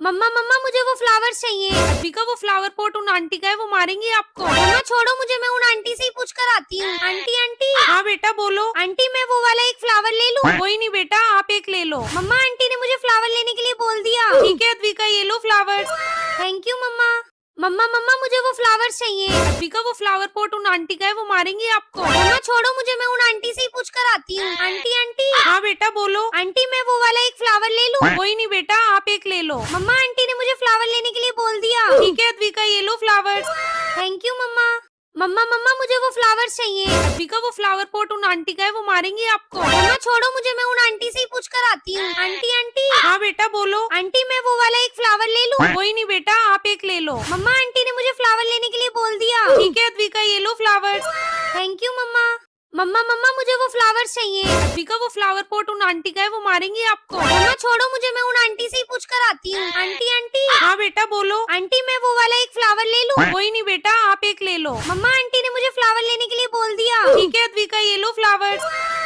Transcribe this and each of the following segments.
मम्मा मम्मा मुझे वो फ्लावर्स चाहिए। अद्विका वो फ्लावर पॉट उन आंटी का है, वो मारेंगी आपको। मम्मा छोड़ो मुझे, मैं उन आंटी से ही पूछ कर आती हूँ। आंटी आंटी हाँ बेटा बोलो। आंटी मैं वो वाला एक फ्लावर ले लूँ? कोई नहीं बेटा, आप एक ले लो। मम्मा आंटी ने मुझे फ्लावर लेने के लिए बोल दिया। ठीक है अद्विका, ये लो फ्लावर्स। थैंक यू मम्मा। मम्मा मम्मा मुझे वो फ्लावर्स चाहिए। अद्विका वो फ्लावर पॉट उन आंटी का है, वो मारेंगी आपको। मम्मा छोड़ो मुझे, मैं उन आंटी से ही पूछ कर आती हूँ। आंटी आंटी हाँ बेटा बोलो। आंटी मैं वो वाला एक फ्लावर ले लूँ? कोई नहीं बेटा, आप एक ले लो। मम्मा आंटी ने मुझे फ्लावर लेने के लिए बोल दिया। ठीक है अद्विका, ये लो फ्लावर्स। थैंक यू मम्मा। मम्मा मम्मा मुझे वो फ्लावर्स चाहिए। अद्विका वो फ्लावर पॉट उन आंटी का है, वो मारेंगी आपको। मम्मा छोड़ो मुझे, मैं उन आंटी से ही पूछ कर आती हूँ। आंटी आंटी हाँ बेटा बोलो। आंटी मैं वो वाला एक फ्लावर ले लूँ? कोई नहीं बेटा, आप एक ले लो। मम्मा आंटी ने मुझे फ्लावर लेने के लिए बोल दिया। ठीक है अद्विका, ये लो फ्लावर्स। थैंक यू मम्मा। मम्मा मम्मा मुझे वो फ्लावर्स चाहिए। अद्विका वो फ्लावर पॉट उन आंटी का है, वो मारेंगी आपको। मम्मा छोड़ो मुझे, मैं उन आंटी से ही पूछ कर आती हूँ। आंटी आंटी हाँ बेटा बोलो। आंटी मैं वो वाला एक फ्लावर ले लूँ? कोई नहीं बेटा, आप एक ले लो। मम्मा आंटी ने मुझे फ्लावर लेने के लिए बोल दिया। ठीक है अद्विका, ये लो फ्लावर्स।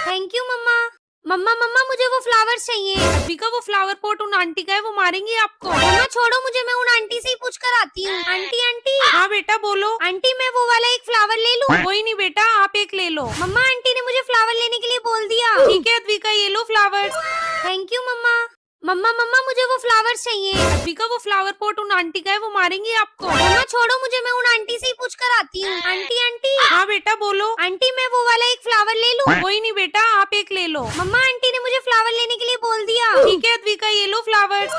थैंक यू मम्मा। मम्मा मम्मा मुझे वो फ्लावर्स चाहिए। अद्विका वो फ्लावर पॉट उन आंटी का है, वो मारेंगी आपको। मम्मा छोड़ो मुझे, मैं उन आंटी से ही पूछ कर आती हूँ। आंटी आंटी हाँ बेटा बोलो। आंटी मैं वो वाला एक फ्लावर ले लूँ? कोई नहीं बेटा, आप एक ले लो। मम्मा आंटी ने मुझे फ्लावर लेने के लिए बोल दिया। ठीक है अद्विका, ये लो फ्लावर्स। थैंक यू मम्मा। मम्मा मम्मा मुझे वो फ्लावर्स चाहिए। अद्विका वो फ्लावर पॉट उन आंटी का है, वो मारेंगी आपको। मम्मा छोड़ो मुझे, मैं उन आंटी से ही पूछ कर आती हूँ। आंटी आंटी हाँ बेटा बोलो। आंटी मैं वो वाला एक फ्लावर ले लूँ? कोई नहीं बेटा, आप एक ले लो। मम्मा आंटी ने मुझे फ्लावर लेने के लिए बोल दिया। ठीक है अद्विका, ये लो फ्लावर्स।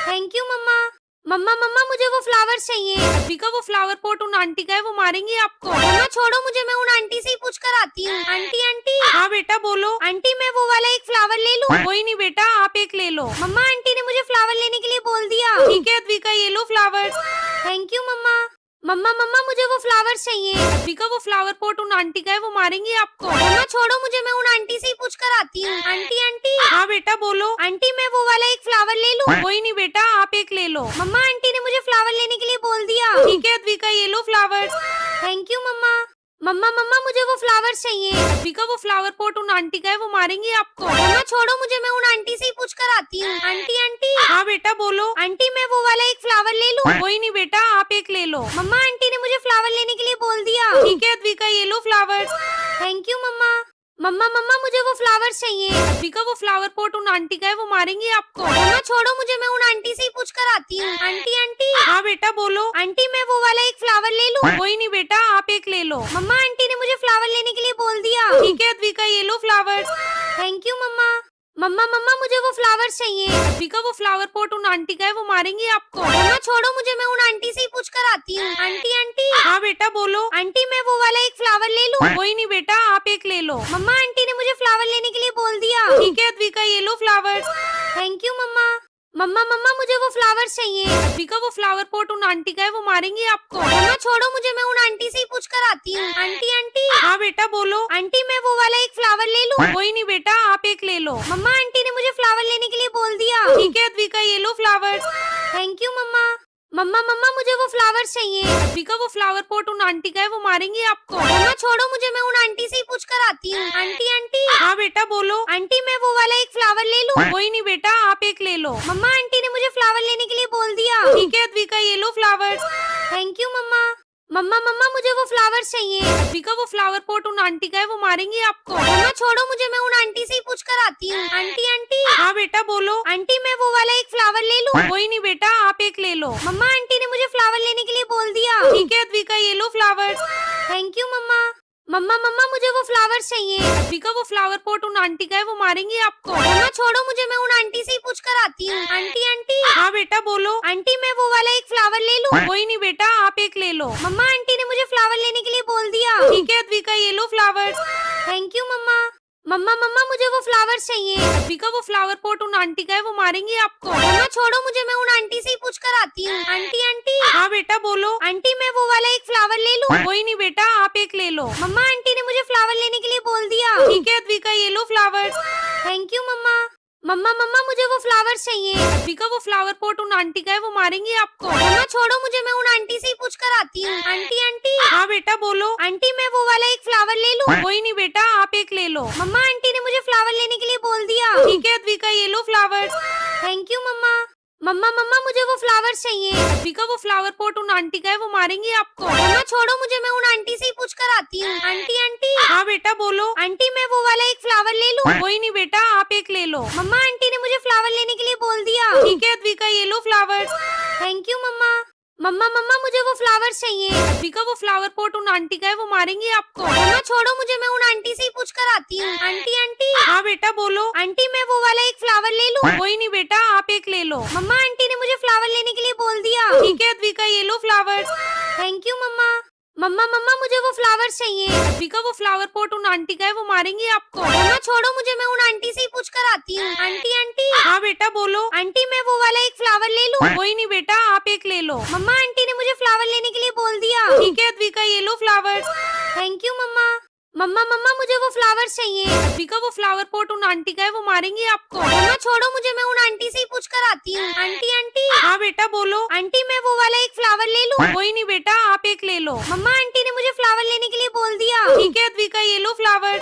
थैंक यू मम्मा। मम्मा मम्मा मुझे वो फ्लावर्स चाहिए। अद्विका वो फ्लावर पॉट उन आंटी का है, वो मारेंगी आपको। मम्मा छोड़ो मुझे, मैं उन आंटी से ही पूछ कर आती हूँ। आंटी आंटी हाँ बेटा बोलो। आंटी मैं वो वाला एक फ्लावर ले लूँ? कोई नहीं बेटा, आप एक ले लो। मम्मा आंटी ने मुझे फ्लावर लेने के लिए बोल दिया। ठीक है अद्विका, ये लो फ्लावर्स। थैंक यू मम्मा। मम्मा मम्मा मुझे वो फ्लावर्स चाहिए। अद्विका वो फ्लावर पॉट उन आंटी का है, वो मारेंगी आपको। मम्मा छोड़ो मुझे, मैं उन आंटी से ही पूछ कर आती हूँ। आंटी आंटी हाँ बेटा बोलो। आंटी मैं वो वाला एक फ्लावर ले लूँ? कोई नहीं बेटा, आप एक ले लो। मम्मा आंटी ने मुझे फ्लावर लेने के लिए बोल दिया। ठीक है अद्विका, ये लो फ्लावर्स। थैंक यू मम्मा। मम्मा मम्मा मुझे वो फ्लावर्स चाहिए। अद्विका वो फ्लावर पॉट उन आंटी का है, वो मारेंगी आपको। मम्मा छोड़ो मुझे, मैं उन आंटी से ही पूछ कर आती हूँ। आंटी आंटी हाँ बेटा बोलो। आंटी मैं वो वाला एक फ्लावर ले लूँ? कोई नहीं बेटा, आप एक ले लो। मम्मा आंटी ने मुझे फ्लावर लेने के लिए बोल दिया। ठीक है अद्विका, ये लो फ्लावर्स। थैंक यू मम्मा। मम्मा मम्मा मुझे वो फ्लावर्स चाहिए। अद्विका वो फ्लावर पॉट उन आंटी का है, वो मारेंगी आपको। मम्मा छोड़ो मुझे, मैं उन आंटी से ही पूछ कर आती हूँ। आंटी आंटी हाँ बेटा बोलो। आंटी मैं वो वाला एक फ्लावर ले लूँ? कोई नहीं बेटा, आप एक ले लो। मम्मा आंटी ने मुझे फ्लावर लेने के लिए बोल दिया। ठीक है अद्विका, ये लो फ्लावर्स। थैंक यू मम्मा। मम्मा मम्मा मुझे वो फ्लावर्स चाहिए। अद्विका वो फ्लावर पॉट उन आंटी का है, वो मारेंगी आपको। मम्मा छोड़ो मुझे, मैं उन आंटी से ही पूछ कर आती हूँ। आंटी आंटी हाँ बेटा बोलो। आंटी मैं वो वाला एक फ्लावर ले लूँ? कोई नहीं बेटा, आप एक ले लो। मम्मा आंटी ने मुझे फ्लावर लेने के लिए बोल दिया। ठीक है अद्विका, ये लो फ्लावर्स। थैंक यू मम्मा। मम्मा मम्मा मुझे वो फ्लावर्स चाहिए। अद्विका वो फ्लावर पॉट उन आंटी का है, वो मारेंगी आपको। मम्मा छोड़ो मुझे, मैं उन आंटी से ही पूछ कर आती हूँ। आंटी आंटी हाँ बेटा बोलो। आंटी मैं वो वाला एक फ्लावर ले लूँ? कोई नहीं बेटा, आप एक ले लो। मम्मा आंटी ने मुझे फ्लावर लेने के लिए बोल दिया। ठीक है अद्विका, ये लो फ्लावर्स। थैंक यू मम्मा। मम्मा मम्मा मुझे वो फ्लावर्स चाहिए। अद्विका वो फ्लावर पॉट उन आंटी का है, वो मारेंगी आपको। मम्मा छोड़ो मुझे, मैं उन आंटी से ही पूछ कर आती हूँ। आंटी आंटी हाँ बेटा बोलो। आंटी मैं वो वाला एक फ्लावर ले लूँ? कोई नहीं बेटा, आप एक ले लो। मम्मा आंटी ने मुझे फ्लावर लेने के लिए बोल दिया। ठीक है अद्विका, ये लो फ्लावर्स। थैंक यू मम्मा। मम्मा मम्मा मुझे वो फ्लावर्स चाहिए। अद्विका वो फ्लावर पॉट उन आंटी का है, वो मारेंगी आपको। मम्मा छोड़ो मुझे, मैं उन आंटी से ही पूछ कर आती हूँ। आंटी आंटी हाँ बेटा बोलो। आंटी मैं वो वाला एक फ्लावर ले लूँ? कोई नहीं बेटा, आप एक ले लो। मम्मा आंटी ने मुझे फ्लावर लेने के लिए बोल दिया। ठीक है अद्विका, ये लो फ्लावर्स। थैंक यू मम्मा। मम्मा मम्मा मुझे वो फ्लावर्स चाहिए। अद्विका वो फ्लावर पॉट उन आंटी का है, वो मारेंगी आपको। मम्मा छोड़ो मुझे, मैं उन आंटी से ही पूछ कर आती हूँ। आंटी आंटी हाँ बेटा बोलो। आंटी मैं वो वाला एक फ्लावर ले लूँ? कोई नहीं बेटा, आप एक ले लो। मम्मा आंटी ने मुझे फ्लावर लेने के लिए बोल दिया। ठीक है अद्विका, ये लो फ्लावर्स। थैंक यू मम्मा। मम्मा मम्मा मुझे वो फ्लावर्स चाहिए। अद्विका वो फ्लावर पॉट उन आंटी का है, वो मारेंगी आपको। मम्मा छोड़ो मुझे, मैं उन आंटी से ही पूछ कर आती हूँ। आंटी आंटी हाँ बेटा बोलो। आंटी मैं वो वाला एक फ्लावर ले लूँ? कोई नहीं बेटा, आप एक ले लो। मम्मा आंटी ने मुझे फ्लावर लेने के लिए बोल दिया। ठीक है अद्विका, ये लो फ्लावर्स। थैंक यू मम्मा। मम्मा मम्मा मुझे वो फ्लावर्स चाहिए। अद्विका वो फ्लावर पॉट उन आंटी का है, वो मारेंगी आपको। मम्मा छोड़ो मुझे, मैं उन आंटी से ही पूछ कर आती हूँ। आंटी आंटी हाँ बेटा बोलो। आंटी मैं वो वाला एक फ्लावर ले लूँ? कोई नहीं बेटा, आप एक ले लो। मम्मा आंटी ने मुझे फ्लावर लेने के लिए बोल दिया। ठीक है अद्विका, ये लो फ्लावर्स। थैंक यू मम्मा। मम्मा मम्मा मुझे वो फ्लावर्स चाहिए। अद्विका वो फ्लावर पॉट उन आंटी का है, वो मारेंगी आपको। मम्मा छोड़ो मुझे, मैं उन आंटी से ही पूछ कर आती हूँ। आंटी आंटी हाँ बेटा बोलो। आंटी मैं वो वाला एक फ्लावर ले लूँ? कोई नहीं बेटा, आप एक ले लो। मम्मा आंटी ने मुझे फ्लावर लेने के लिए बोल दिया। ठीक है अद्विका, ये लो फ्लावर। थैंक यू मम्मा। मम्मा मम्मा मुझे वो फ्लावर्स चाहिए। अद्विका वो फ्लावर पॉट उन आंटी का है, वो मारेंगी आपको। मम्मा छोड़ो मुझे, मैं उन आंटी से ही पूछ कर आती हूँ। आंटी आंटी हाँ बेटा बोलो। आंटी मैं वो वाला एक फ्लावर ले लूँ? कोई नहीं बेटा, आप एक ले लो। मम्मा आंटी ने मुझे फ्लावर लेने के लिए बोल दिया। ठीक है अद्विका, ये लो फ्लावर। थैंक यू मम्मा। मम्मा मम्मा मुझे वो फ्लावर्स चाहिए। अद्विका वो फ्लावर पॉट उन आंटी का है, वो मारेंगी आपको। मम्मा छोड़ो मुझे, मैं उन आंटी से ही पूछ कर आती हूँ। आंटी आंटी हाँ बेटा बोलो। आंटी मैं वो वाला एक फ्लावर ले लूँ? कोई नहीं बेटा, आप एक ले लो। मम्मा आंटी ने मुझे फ्लावर लेने के लिए बोल दिया। ठीक है अद्विका, ये लो फ्लावर। थैंक यू मम्मा। मम्मा मम्मा मुझे वो फ्लावर्स चाहिए। अद्विका वो फ्लावर पॉट उन आंटी का है, वो मारेंगी आपको। मम्मा छोड़ो मुझे, मैं उन आंटी से ही पूछ कर आती हूँ। आंटी आंटी हाँ बेटा बोलो। आंटी मैं वो वाला एक फ्लावर ले लूँ? कोई नहीं बेटा, आप एक ले लो। मम्मा आंटी ने मुझे फ्लावर लेने के लिए बोल दिया। ठीक है अद्विका, ये लो फ्लावर।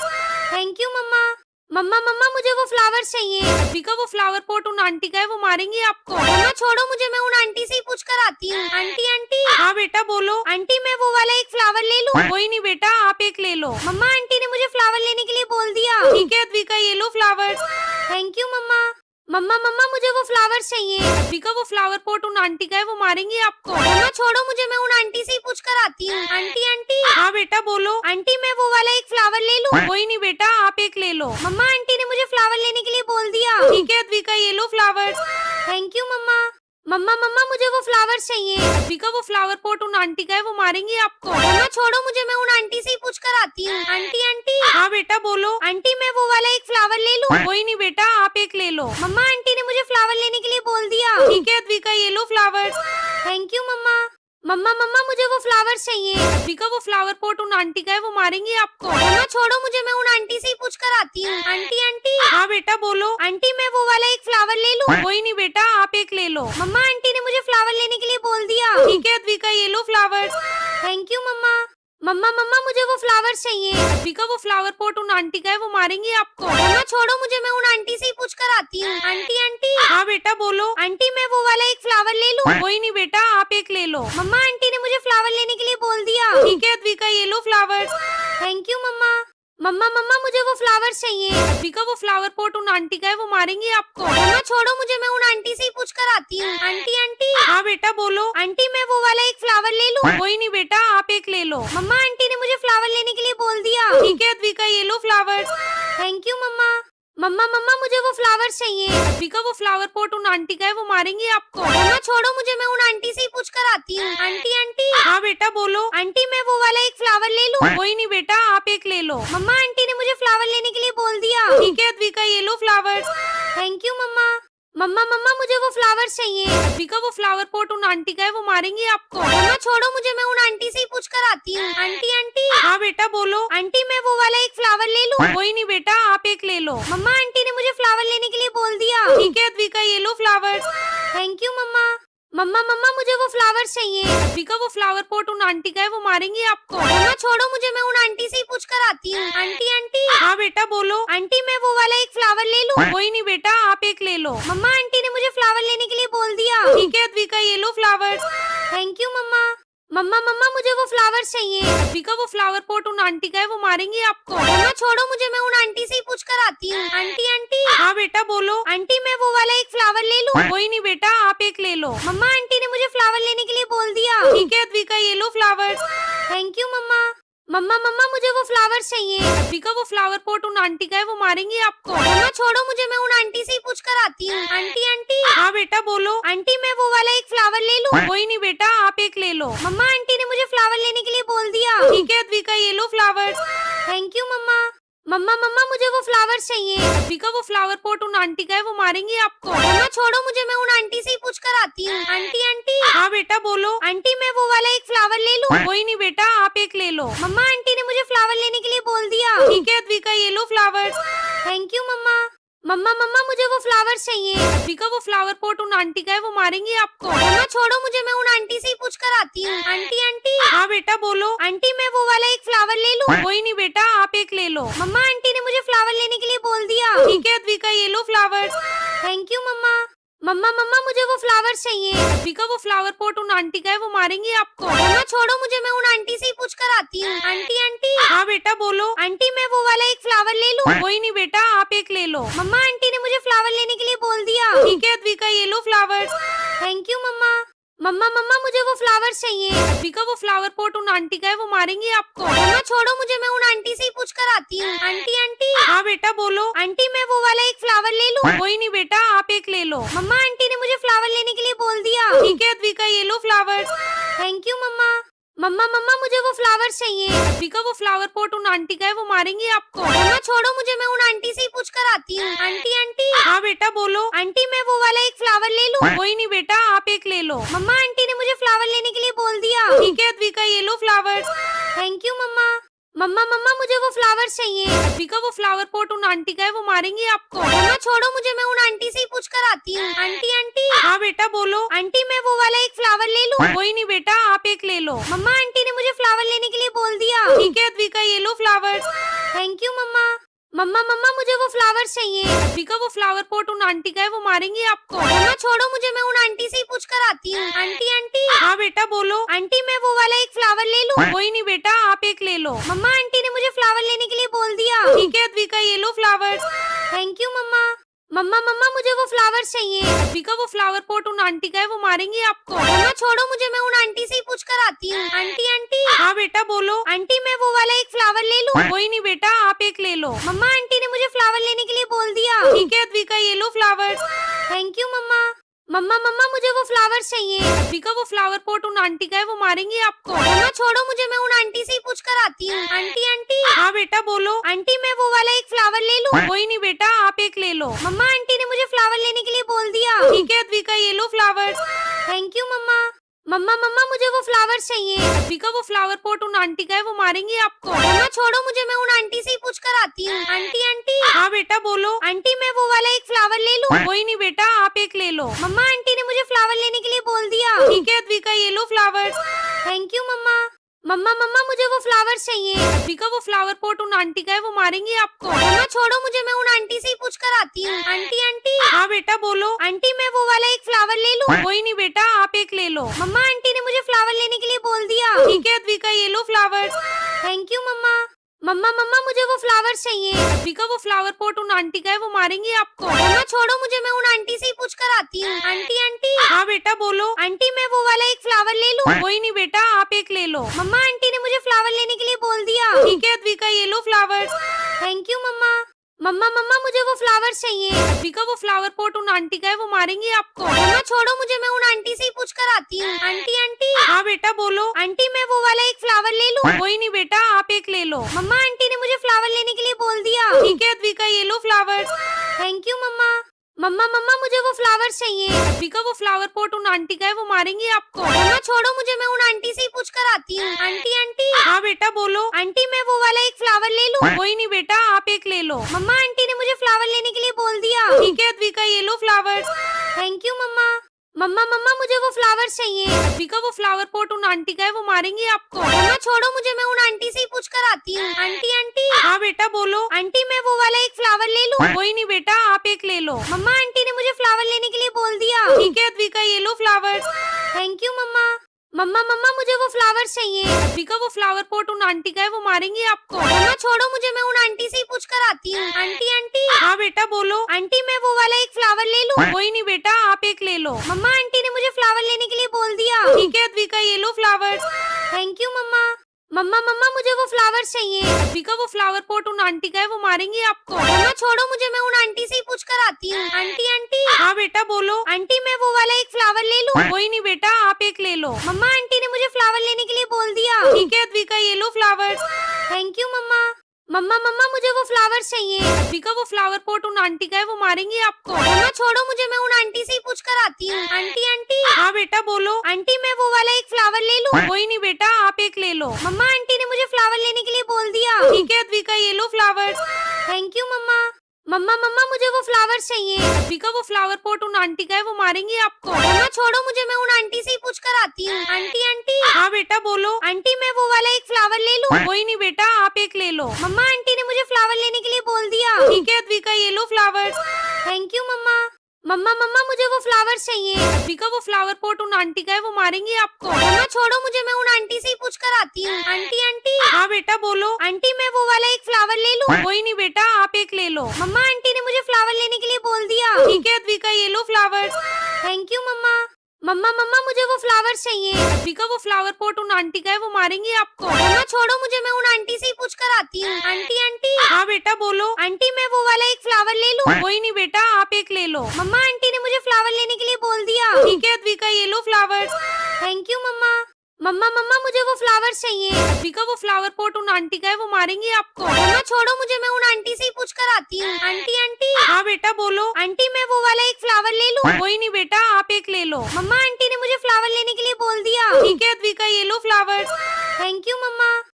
थैंक यू मम्मा। मम्मा मम्मा मुझे वो फ्लावर्स चाहिए। अद्विका वो फ्लावर पॉट उन आंटी का है, वो मारेंगी आपको। मम्मा छोड़ो मुझे, मैं उन आंटी से ही पूछ कर आती हूँ। आंटी आंटी हाँ बेटा बोलो। आंटी मैं वो वाला एक फ्लावर ले लूँ? कोई नहीं बेटा, आप एक ले लो। मम्मा आंटी ने मुझे फ्लावर लेने के लिए बोल दिया। ठीक है अद्विका, ये लो फ्लावर। थैंक यू मम्मा। मम्मा मम्मा मुझे वो फ्लावर्स चाहिए। अद्विका वो फ्लावर पॉट उन आंटी का है, वो मारेंगी आपको। मम्मा छोड़ो मुझे, मैं उन आंटी से ही पूछ कर आती हूँ। आंटी आंटी हाँ बेटा बोलो। आंटी मैं वो वाला एक फ्लावर ले लूँ? कोई नहीं बेटा, आप एक ले लो। मम्मा आंटी ने मुझे फ्लावर लेने के लिए बोल दिया। ठीक है अद्विका, ये लो फ्लावर। थैंक यू मम्मा। मम्मा मम्मा मुझे वो फ्लावर्स चाहिए। अद्विका वो फ्लावर पॉट उन आंटी का है, वो मारेंगी आपको। मम्मा छोड़ो मुझे, मैं उन आंटी से ही पूछ कर आती हूँ। आंटी आंटी हाँ बेटा बोलो। आंटी मैं वो वाला एक फ्लावर ले लूँ? कोई नहीं बेटा, आप एक ले लो। मम्मा आंटी ने मुझे फ्लावर लेने के लिए बोल दिया। ठीक है अद्विका, ये लो फ्लावर। थैंक यू मम्मा। मम्मा मम्मा मुझे वो फ्लावर्स चाहिए। अद्विका वो फ्लावर पॉट उन आंटी का है, वो मारेंगी आपको। मम्मा छोड़ो मुझे, मैं उन आंटी से ही पूछ कर आती हूँ। आंटी आंटी हाँ बेटा बोलो। आंटी मैं वो वाला एक फ्लावर ले लूँ? कोई नहीं बेटा, आप एक ले लो। मम्मा आंटी ने मुझे फ्लावर लेने के लिए बोल दिया। ठीक है अद्विका, ये लो फ्लावर। थैंक यू मम्मा। मम्मा मम्मा मुझे वो फ्लावर्स चाहिए। अद्विका वो फ्लावर पॉट उन आंटी का है, वो मारेंगी आपको। मम्मा छोड़ो मुझे, मैं उन आंटी से ही पूछ कर आती हूँ। आंटी आंटी हाँ बेटा बोलो। आंटी मैं वो वाला एक फ्लावर ले लूँ? कोई नहीं बेटा, आप एक ले लो। मम्मा आंटी ने मुझे फ्लावर लेने के लिए बोल दिया। ठीक है अद्विका, ये लो फ्लावर। थैंक यू मम्मा। मम्मा मम्मा मुझे वो फ्लावर्स चाहिए। अद्विका वो फ्लावर पॉट उन आंटी का है, वो मारेंगी आपको। मम्मा छोड़ो मुझे, मैं उन आंटी से ही पूछ कर आती हूँ। आंटी आंटी हाँ बेटा बोलो। आंटी मैं वो वाला एक फ्लावर ले लूँ? कोई नहीं बेटा, आप एक ले लो। मम्मा आंटी ने मुझे फ्लावर लेने के लिए बोल दिया। ठीक है अद्विका, ये लो फ्लावर। थैंक यू मम्मा। मम्मा मम्मा मुझे वो फ्लावर्स चाहिए। अद्विका वो फ्लावर पॉट उन आंटी का है, वो मारेंगी आपको। मम्मा छोड़ो मुझे, मैं उन आंटी से ही पूछ कर आती हूँ। आंटी आंटी हाँ बेटा बोलो। आंटी मैं वो वाला एक फ्लावर ले लूँ? कोई नहीं बेटा, आप एक ले लो। मम्मा आंटी ने मुझे फ्लावर लेने के लिए बोल दिया। ठीक है अद्विका, ये लो फ्लावर। थैंक यू मम्मा। मम्मा मम्मा मुझे वो फ्लावर्स चाहिए। अद्विका वो फ्लावर पॉट उन आंटी का है, वो मारेंगी आपको। मम्मा छोड़ो मुझे, मैं उन आंटी से ही पूछ कर आती हूँ। आंटी आंटी हाँ बेटा बोलो। आंटी मैं वो वाला एक फ्लावर ले लूँ? कोई नहीं बेटा, आप एक ले लो। मम्मा आंटी ने मुझे फ्लावर लेने के लिए बोल दिया। ठीक है अद्विका, ये लो फ्लावर। थैंक यू मम्मा। मम्मा मम्मा मुझे वो फ्लावर्स चाहिए। अद्विका वो फ्लावर पॉट उन आंटी का है, वो मारेंगी आपको। मम्मा छोड़ो मुझे, मैं उन आंटी से ही पूछ कर आती हूँ। आंटी आंटी हाँ बेटा बोलो। आंटी मैं वो वाला एक फ्लावर ले लूँ? कोई नहीं बेटा, आप एक ले लो। मम्मा आंटी ने मुझे फ्लावर लेने के लिए बोल दिया। ठीक है अद्विका, ये लो फ्लावर। थैंक यू मम्मा। मम्मा मम्मा मुझे वो फ्लावर्स चाहिए। अद्विका वो फ्लावर पॉट उन आंटी का है, वो मारेंगी आपको। मम्मा छोड़ो मुझे, मैं उन आंटी से ही पूछ कर आती हूँ। आंटी आंटी हाँ बेटा बोलो। आंटी मैं वो वाला एक फ्लावर ले लूँ? कोई नहीं बेटा, आप एक ले लो। मम्मा आंटी ने मुझे फ्लावर लेने के लिए बोल दिया। ठीक है अद्विका, ये लो फ्लावर। थैंक यू मम्मा। मम्मा मम्मा मुझे वो फ्लावर्स चाहिए। अद्विका वो फ्लावर पॉट उन आंटी का है, वो मारेंगी आपको। मम्मा छोड़ो मुझे, मैं उन आंटी से ही पूछ कर आती हूँ। आंटी आंटी हाँ बेटा बोलो। आंटी मैं वो वाला एक फ्लावर ले लूँ? कोई नहीं बेटा, आप एक ले लो। मम्मा आंटी ने मुझे फ्लावर लेने के लिए बोल दिया। ठीक है अद्विका, ये लो फ्लावर। थैंक यू मम्मा। मम्मा मम्मा मुझे वो फ्लावर्स चाहिए। अद्विका वो फ्लावर पॉट उन आंटी का है, वो मारेंगी आपको। मम्मा छोड़ो मुझे, मैं उन आंटी से ही पूछ कर आती हूँ। आंटी आंटी हाँ बेटा बोलो। आंटी मैं वो वाला एक फ्लावर ले लूँ? कोई नहीं बेटा, आप एक ले लो। मम्मा आंटी ने मुझे फ्लावर लेने के लिए बोल दिया। ठीक है अद्विका, ये लो फ्लावर। थैंक यू मम्मा। मम्मा मम्मा मुझे वो फ्लावर्स चाहिए। अद्विका वो फ्लावर पॉट उन आंटी का है, वो मारेंगी आपको। मम्मा छोड़ो मुझे, मैं उन आंटी से ही पूछ कर आती हूँ। आंटी आंटी हाँ बेटा बोलो। आंटी मैं वो वाला एक फ्लावर ले लूँ? कोई नहीं बेटा, आप एक ले लो। मम्मा आंटी ने मुझे फ्लावर लेने के लिए बोल दिया। ठीक है अद्विका, ये लो फ्लावर। थैंक यू मम्मा। मम्मा मम्मा मुझे वो फ्लावर्स चाहिए। अद्विका वो फ्लावर पॉट उन आंटी का है, वो मारेंगी आपको। मम्मा छोड़ो मुझे, मैं उन आंटी से ही पूछ कर आती हूँ। आंटी आंटी हाँ बेटा बोलो। आंटी मैं वो वाला एक फ्लावर ले लूँ? कोई नहीं बेटा, आप एक ले लो। मम्मा आंटी ने मुझे फ्लावर लेने के लिए बोल दिया। ठीक है अद्विका, ये लो फ्लावर। थैंक यू मम्मा। मम्मा मम्मा मुझे वो फ्लावर्स चाहिए। अद्विका वो फ्लावर पॉट उन आंटी का है, वो मारेंगी आपको। मम्मा छोड़ो मुझे, मैं उन आंटी से ही पूछ कर आती हूँ। आंटी आंटी हाँ बेटा बोलो। आंटी मैं वो वाला एक फ्लावर ले लूँ? कोई नहीं बेटा, आप एक ले लो। मम्मा आंटी ने मुझे फ्लावर लेने के लिए बोल दिया। ठीक है अद्विका, ये लो फ्लावर। थैंक यू मम्मा। मम्मा मम्मा मुझे वो फ्लावर्स चाहिए। अद्विका वो फ्लावर पॉट उन आंटी का है, वो मारेंगी आपको। मम्मा छोड़ो मुझे, मैं उन आंटी से ही पूछ कर आती हूँ। आंटी आंटी हाँ बेटा बोलो। आंटी मैं वो वाला एक फ्लावर ले लूँ? कोई नहीं बेटा, आप एक ले लो। मम्मा आंटी ने मुझे फ्लावर लेने के लिए बोल दिया। ठीक है अद्विका, ये लो फ्लावर। थैंक यू मम्मा। मम्मा मम्मा मुझे वो फ्लावर्स चाहिए। अद्विका वो फ्लावर पॉट उन आंटी का है, वो मारेंगी आपको। मम्मा छोड़ो मुझे, मैं उन आंटी से ही पूछ कर आती हूँ। आंटी आंटी हाँ बेटा बोलो। आंटी मैं वो वाला एक फ्लावर ले लूँ? कोई नहीं बेटा, आप एक ले लो। मम्मा आंटी ने मुझे फ्लावर लेने के लिए बोल दिया। ठीक है अद्विका, ये लो फ्लावर। थैंक यू मम्मा। मम्मा मम्मा मुझे वो फ्लावर्स चाहिए। अद्विका वो फ्लावर पॉट उन आंटी का है, वो मारेंगी आपको। मम्मा छोड़ो मुझे, मैं उन आंटी से ही पूछ कर आती हूँ। आंटी आंटी हाँ बेटा बोलो। आंटी मैं वो वाला एक फ्लावर ले लूँ? कोई नहीं बेटा, आप एक ले लो। मम्मा आंटी ने मुझे फ्लावर लेने के लिए बोल दिया। ठीक है अद्विका, ये लो फ्लावर। थैंक यू मम्मा। मम्मा मम्मा मुझे वो फ्लावर्स चाहिए। अद्विका वो फ्लावर पॉट उन आंटी का है, वो मारेंगी आपको। मम्मा छोड़ो मुझे, मैं उन आंटी से ही पूछ कर आती हूँ। आंटी आंटी हाँ बेटा बोलो। आंटी मैं वो वाला एक फ्लावर ले लूँ? कोई नहीं बेटा, आप एक ले लो। मम्मा आंटी ने मुझे फ्लावर लेने के लिए बोल दिया। ठीक है अद्विका, ये लो फ्लावर। थैंक यू मम्मा। मम्मा मम्मा मुझे वो फ्लावर्स चाहिए। अद्विका वो फ्लावर पॉट उन आंटी का है, वो मारेंगी आपको। मम्मा छोड़ो मुझे, मैं उन आंटी से ही पूछ कर आती हूँ। आंटी आंटी हाँ बेटा बोलो। आंटी मैं वो वाला एक फ्लावर ले लूँ? कोई नहीं बेटा, आप एक ले लो। मम्मा आंटी ने मुझे फ्लावर लेने के लिए बोल दिया। ठीक है अद्विका, ये लो फ्लावर। थैंक यू मम्मा। मम्मा मम्मा मुझे वो फ्लावर्स चाहिए। अद्विका वो फ्लावर पॉट उन आंटी का है, वो मारेंगी आपको। मम्मा छोड़ो मुझे, मैं उन आंटी से ही पूछ कर आती हूँ। आंटी आंटी हाँ बेटा बोलो। आंटी मैं वो वाला एक फ्लावर ले लूँ? कोई नहीं बेटा, आप एक ले लो। मम्मा आंटी ने मुझे फ्लावर लेने के लिए बोल दिया। ठीक है अद्विका, ये लो फ्लावर। थैंक यू मम्मा। मम्मा मम्मा मुझे वो फ्लावर्स चाहिए। अद्विका वो फ्लावर पॉट उन आंटी का है, वो मारेंगी आपको। मम्मा छोड़ो मुझे, मैं उन आंटी से ही पूछ कर आती हूँ। आंटी आंटी हाँ बेटा बोलो। आंटी मैं वो वाला एक फ्लावर ले लूँ? कोई नहीं बेटा, आप एक ले लो। मम्मा आंटी ने मुझे फ्लावर लेने के लिए बोल दिया। ठीक है अद्विका, ये लो फ्लावर। थैंक यू मम्मा। मम्मा मम्मा मुझे वो फ्लावर्स चाहिए। अद्विका वो फ्लावर पॉट उन आंटी का है, वो मारेंगी आपको। मम्मा छोड़ो मुझे, मैं उन आंटी से ही पूछ कर आती हूँ। आंटी आंटी हाँ बेटा बोलो। आंटी मैं वो वाला एक फ्लावर ले लूँ? कोई नहीं बेटा, आप एक ले लो। मम्मा आंटी ने मुझे फ्लावर लेने के लिए बोल दिया। ठीक है अद्विका, ये लो फ्लावर। थैंक यू मम्मा। मम्मा मम्मा मुझे वो फ्लावर्स चाहिए। अद्विका वो फ्लावर पॉट उन आंटी का है, वो मारेंगी आपको। मम्मा छोड़ो मुझे, मैं उन आंटी से ही पूछ कर आती हूँ। आंटी आंटी हाँ बेटा बोलो। आंटी मैं वो वाला एक फ्लावर ले लूँ? कोई नहीं बेटा, आप एक ले लो। मम्मा आंटी ने मुझे फ्लावर लेने के लिए बोल दिया। ठीक है अद्विका, ये लो फ्लावर। थैंक यू मम्मा। मम्मा मम्मा मुझे वो फ्लावर्स चाहिए। अद्विका वो फ्लावर पॉट उन आंटी का है, वो मारेंगी आपको। मम्मा छोड़ो मुझे, मैं उन आंटी से ही पूछ कर आती हूँ। आंटी आंटी हाँ बेटा बोलो। आंटी मैं वो वाला एक फ्लावर ले लूँ? कोई नहीं बेटा, आप एक ले लो। मम्मा आंटी ने मुझे फ्लावर लेने के लिए बोल दिया। ठीक है अद्विका, ये लो फ्लावर। थैंक यू मम्मा। मम्मा मम्मा मुझे वो फ्लावर्स चाहिए। अद्विका वो फ्लावर पॉट उन आंटी का है, वो मारेंगी आपको। मम्मा छोड़ो मुझे, मैं उन आंटी से ही पूछ कर आती हूँ। आंटी आंटी हाँ बेटा बोलो। आंटी मैं वो वाला एक फ्लावर ले लूँ? कोई नहीं बेटा, आप एक ले लो। मम्मा आंटी ने मुझे फ्लावर लेने के लिए बोल दिया। ठीक है अद्विका, ये लो फ्लावर। थैंक यू मम्मा। मम्मा मम्मा मुझे वो फ्लावर्स चाहिए। अद्विका वो फ्लावर पॉट उन आंटी का है, वो मारेंगी आपको। मम्मा छोड़ो मुझे, मैं उन आंटी से ही पूछ कर आती हूँ। आंटी आंटी हाँ बेटा बोलो। आंटी मैं वो वाला एक फ्लावर ले लूँ? कोई नहीं बेटा, आप एक ले लो। मम्मा आंटी ने मुझे फ्लावर लेने के लिए बोल दिया। ठीक है अद्विका, ये लो फ्लावर। थैंक यू मम्मा। मम्मा मम्मा मुझे वो फ्लावर्स चाहिए। अद्विका वो फ्लावर पॉट उन आंटी का है, वो मारेंगी आपको। मम्मा छोड़ो मुझे, मैं उन आंटी से ही पूछ कर आती हूँ। आंटी आंटी हाँ बेटा बोलो। आंटी मैं वो वाला एक फ्लावर ले लूँ? कोई नहीं बेटा, आप एक ले लो। मम्मा आंटी ने मुझे फ्लावर लेने के लिए बोल दिया। ठीक है अद्विका, ये लो फ्लावर। थैंक यू मम्मा। मम्मा मम्मा मुझे वो फ्लावर्स चाहिए। अद्विका वो फ्लावर पॉट उन आंटी का है, वो मारेंगी आपको। मम्मा छोड़ो मुझे, मैं उन आंटी से ही पूछ कर आती हूँ। आंटी आंटी हाँ बेटा बोलो। आंटी मैं वो वाला एक फ्लावर ले लूँ? कोई नहीं बेटा, आप एक ले लो। मम्मा आंटी ने मुझे फ्लावर लेने के लिए बोल दिया। ठीक है अद्विका, ये लो फ्लावर। थैंक यू मम्मा। मम्मा मम्मा मुझे वो फ्लावर्स चाहिए। अद्विका वो फ्लावर पॉट उन आंटी का है, वो मारेंगी आपको। मम्मा छोड़ो मुझे, मैं उन आंटी से ही पूछ कर आती हूँ। आंटी आंटी हाँ बेटा बोलो। आंटी मैं वो वाला एक फ्लावर ले लूँ? कोई नहीं बेटा, आप एक ले लो। मम्मा आंटी ने मुझे फ्लावर लेने के लिए बोल दिया। ठीक है अद्विका, ये लो फ्लावर। थैंक यू मम्मा। मम्मा मम्मा मुझे वो फ्लावर्स चाहिए। अद्विका वो फ्लावर पॉट उन आंटी का है, वो मारेंगी आपको। मम्मा छोड़ो मुझे, मैं उन आंटी से ही पूछ कर आती हूँ। आंटी आंटी हाँ बेटा बोलो। आंटी मैं वो वाला एक फ्लावर ले लूँ? कोई नहीं बेटा, आप एक ले लो। मम्मा आंटी ने मुझे फ्लावर लेने के लिए बोल दिया। ठीक है अद्विका, ये लो फ्लावर्स। थैंक यू मम्मा। मम्मा मम्मा मुझे वो फ्लावर्स चाहिए। अद्विका वो फ्लावर पॉट उन आंटी का है, वो मारेंगी आपको। मम्मा छोड़ो मुझे, मैं उन आंटी से ही पूछ कर आती हूँ। आंटी आंटी हाँ बेटा बोलो। आंटी मैं वो वाला एक फ्लावर ले लूँ? कोई नहीं बेटा, आप एक ले लो। मम्मा आंटी ने मुझे फ्लावर लेने के लिए बोल दिया। ठीक है अद्विका, ये लो फ्लावर्स। थैंक यू मम्मा। मम्मा मम्मा मुझे वो फ्लावर्स चाहिए। अद्विका वो फ्लावर पॉट उन आंटी का है, वो मारेंगी आपको। मम्मा छोड़ो मुझे, मैं उन आंटी से ही पूछ कर आती हूँ। आंटी आंटी हाँ बेटा बोलो। आंटी मैं वो वाला एक फ्लावर ले लूँ? कोई नहीं बेटा, आप एक ले लो। मम्मा